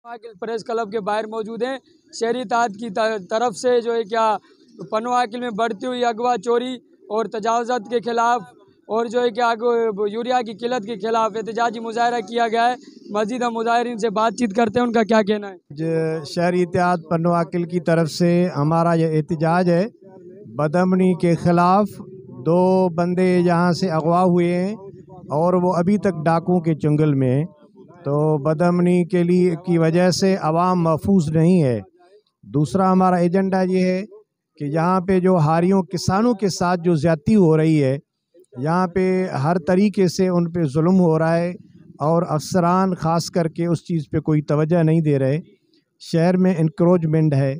पनुआकिल press club के बाहर मौजूद हैं। शहरी इत्तेहाद की तरफ से जो है क्या पनुआकिल में बढ़ती हुई अगवा चोरी और तजावज़ात के खिलाफ और जो है क्या यूरिया की किल्लत के खिलाफ एहतजाजी मुजाहरा किया गया है। मज़ीद हम मुजाहिरीन से बातचीत करते हैं, उनका क्या कहना है। शहरी इत्तेहाद पनुआकिल की तरफ से हमारा यह एहतजाज है बदअमनी के ख़िलाफ़। दो बंदे यहाँ से अगवा हुए हैं और वो अभी तक डाकुओं के चंगल में हैं, तो बदअमनी के लिए की वजह से आवाम महफूज नहीं है। दूसरा हमारा एजेंडा ये है कि यहाँ पे जो हारियों किसानों के साथ जो ज़्यादती हो रही है, यहाँ पे हर तरीके से उन पे जुल्म हो रहा है और अफसरान ख़ास करके उस चीज़ पे कोई तवज्जो नहीं दे रहे। शहर में इंक्रोचमेंट है।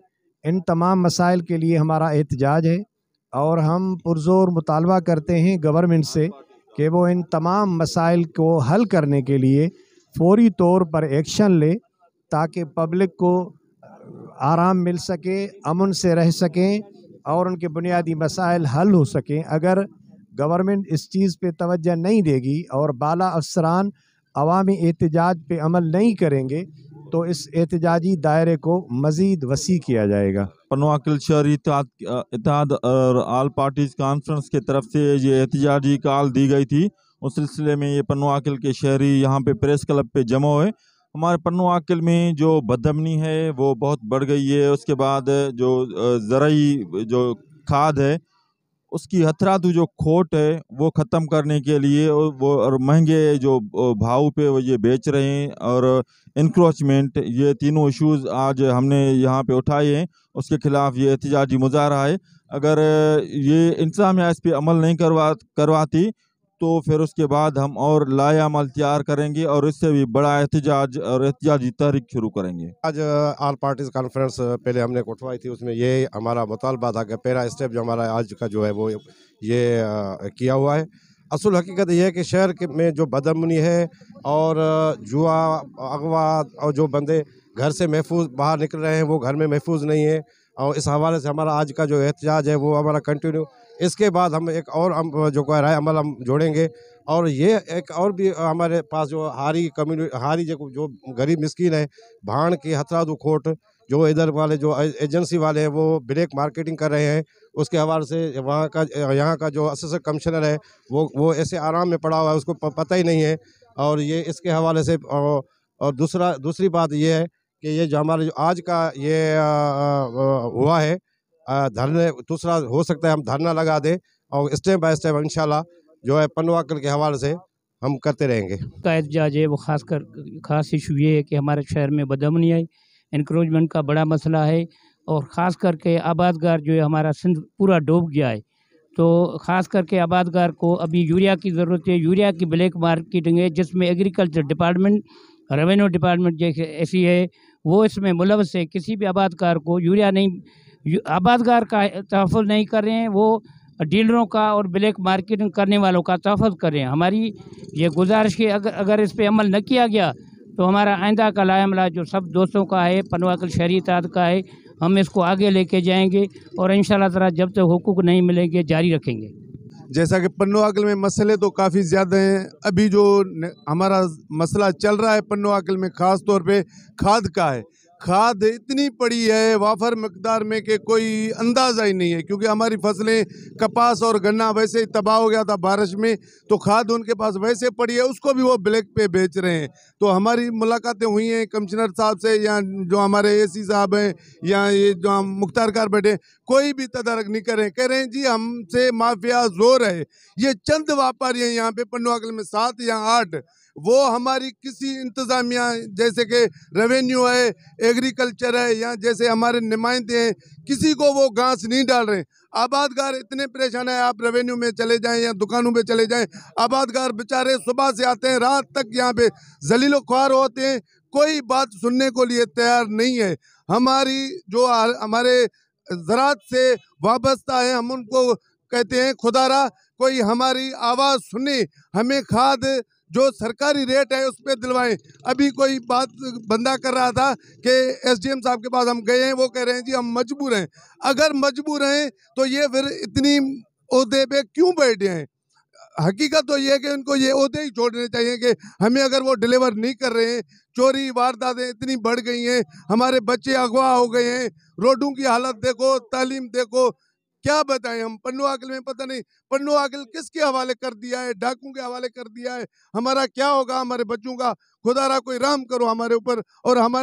इन तमाम मसाइल के लिए हमारा एहतजाज है और हम पुरज़ोर मुतालबा करते हैं गवर्नमेंट से कि वो इन तमाम मसाइल को हल करने के लिए फौरी तौर पर एक्शन ले, ताकि पब्लिक को आराम मिल सके, अमन से रह सकें और उनके बुनियादी मसाइल हल हो सकें। अगर गवर्नमेंट इस चीज़ पे तवज्जो नहीं देगी और बाला अफसरान अवामी एहतजाज पे अमल नहीं करेंगे तो इस एहतजाजी दायरे को मज़ीद वसी किया जाएगा। पनुआकिल शहरी इत्तेहाद और आल पार्टीज़ कॉन्फ्रेंस की तरफ से ये एहतजाजी कॉल दी गई थी। उस सिलसिले में ये पनुआकिल के शहरी यहाँ पे प्रेस क्लब पे जमा हुए। हमारे पनुआकिल में जो बदअमनी है वो बहुत बढ़ गई है। उसके बाद जो ज़राई जो खाद है उसकी हथरातू जो खोट है वो ख़त्म करने के लिए वो और महंगे जो भाव पे वो ये बेच रहे हैं और इंक्रोचमेंट, ये तीनों इश्यूज़ आज हमने यहाँ पे उठाए हैं। उसके ख़िलाफ़ ये एहतजाजी मुजाहरा है। अगर ये इंतज़ामिया इस पर अमल नहीं करवाती तो फिर उसके बाद हम और लाया अमल तैयार करेंगे और इससे भी बड़ा एहतजाज और एहतजाजी तहरीक शुरू करेंगे। आज आल पार्टीज कॉन्फ्रेंस पहले हमने उठवाई थी, उसमें ये हमारा मुतालबा था कि पहला स्टेप जो हमारा आज का जो है वो ये किया हुआ है। असल हकीकत यह है कि शहर में जो बदअमनी है और जुआ अगवा और जो बंदे घर से महफूज बाहर निकल रहे हैं वो घर में महफूज नहीं है, और इस हवाले से हमारा आज का जो एहतजाज है वो हमारा कंटिन्यू। इसके बाद हम एक और जो राय अमल हम जोड़ेंगे और ये एक और भी हमारे पास जो हारी कम्युनिटी हारी जो गरीब मिस्किन है, भाण की हथरादू खोट जो इधर वाले जो एजेंसी वाले हैं वो ब्लैक मार्केटिंग कर रहे हैं, उसके हवाले से यहाँ का जो असिस्टेंट कमिश्नर है वो ऐसे आराम में पड़ा हुआ है, उसको पता ही नहीं है। और ये इसके हवाले से और दूसरी बात ये है कि ये जो हमारा जो आज का ये हुआ है धरने, दूसरा हो सकता है हम धरना लगा दें और स्टेप बाय स्टेप इंशाल्लाह जो है पनुआकिल के हवाले से हम करते रहेंगे। का एहतजाज है वो ख़ास इशू ये है कि हमारे शहर में बदअमनी है, इंक्रोचमेंट का बड़ा मसला है और ख़ास करके आबादगार जो है हमारा सिंध पूरा डूब गया है। तो ख़ास करके आबादगार को अभी यूरिया की ज़रूरत है। यूरिया की ब्लैक मार्केटिंग है जिसमें एग्रीकल्चर डिपार्टमेंट, रेवेन्यू डिपार्टमेंट जैसे ऐसी है वो इसमें मुलव्वस है। किसी भी आबादगार को यूरिया नहीं, आबादगार का तहफ़्फ़ुज़ नहीं कर रहे हैं, वो डीलरों का और ब्लैक मार्केटिंग करने वालों का तहफ़्फ़ुज़ कर रहे हैं। हमारी ये गुजारिश है अगर इस पर अमल न किया गया तो हमारा आइंदा का लायमला जो सब दोस्तों का है, पनुआकिल शहरी इत्तेहाद का है, हम इसको आगे लेके जाएंगे और इंशाल्लाह ताला जब तक हुकूक नहीं मिलेंगे जारी रखेंगे। जैसा कि पनुआकिल में मसले तो काफ़ी ज़्यादा हैं। अभी जो हमारा मसला चल रहा है पनुआकिल में ख़ास तौर पे खाद का है। खाद इतनी पड़ी है वाफर मकदार में कि कोई अंदाज़ा ही नहीं है, क्योंकि हमारी फसलें कपास और गन्ना वैसे ही तबाह हो गया था बारिश में, तो खाद उनके पास वैसे पड़ी है, उसको भी वो ब्लैक पे बेच रहे हैं। तो हमारी मुलाकातें हुई हैं कमिश्नर साहब से या जो हमारे एसी साहब हैं या ये जो हम मुख्तार कार बैठे, कोई भी तदारक नहीं कर रहे हैं। कह रहे हैं जी हमसे माफिया जोर है। ये चंद व्यापारी हैं यहाँ पे पनुआकिल में 7 या 8, वो हमारी किसी इंतज़ामिया जैसे कि रेवेन्यू है, एग्रीकल्चर है या जैसे हमारे नुमाइंदे हैं, किसी को वो घास नहीं डाल रहे हैं। आबादगार इतने परेशान है, आप रेवेन्यू में चले जाएं या दुकानों में चले जाएं, आबादगार बेचारे सुबह से आते हैं रात तक यहाँ पे जलीलो ख्वार होते हैं, कोई बात सुनने को लिए तैयार नहीं है। हमारी जो हमारे ज़राअत से वाबस्ता है, हम उनको कहते हैं खुदारा कोई हमारी आवाज़ सुने, हमें खाद जो सरकारी रेट है उस पर दिलवाएं। अभी कोई बात बंदा कर रहा था कि एसडीएम साहब के पास हम गए हैं, वो कह रहे हैं जी हम मजबूर हैं। अगर मजबूर हैं तो ये फिर इतनी ओहदे पे क्यों बैठे हैं? हकीकत तो ये है कि उनको ये ओहदे ही छोड़ने चाहिए कि हमें अगर वो डिलीवर नहीं कर रहे हैं। चोरी वारदातें इतनी बढ़ गई हैं, हमारे बच्चे अगवा हो गए हैं, रोडों की हालत देखो, तालीम देखो, क्या बताएं हम। पन्नू आकिल में पता नहीं पन्नू आकिल किसके हवाले कर दिया है, डाकू के हवाले कर दिया है। हमारा क्या होगा हमारे बच्चों का? खुदारा कोई रहम करो हमारे ऊपर और हमारे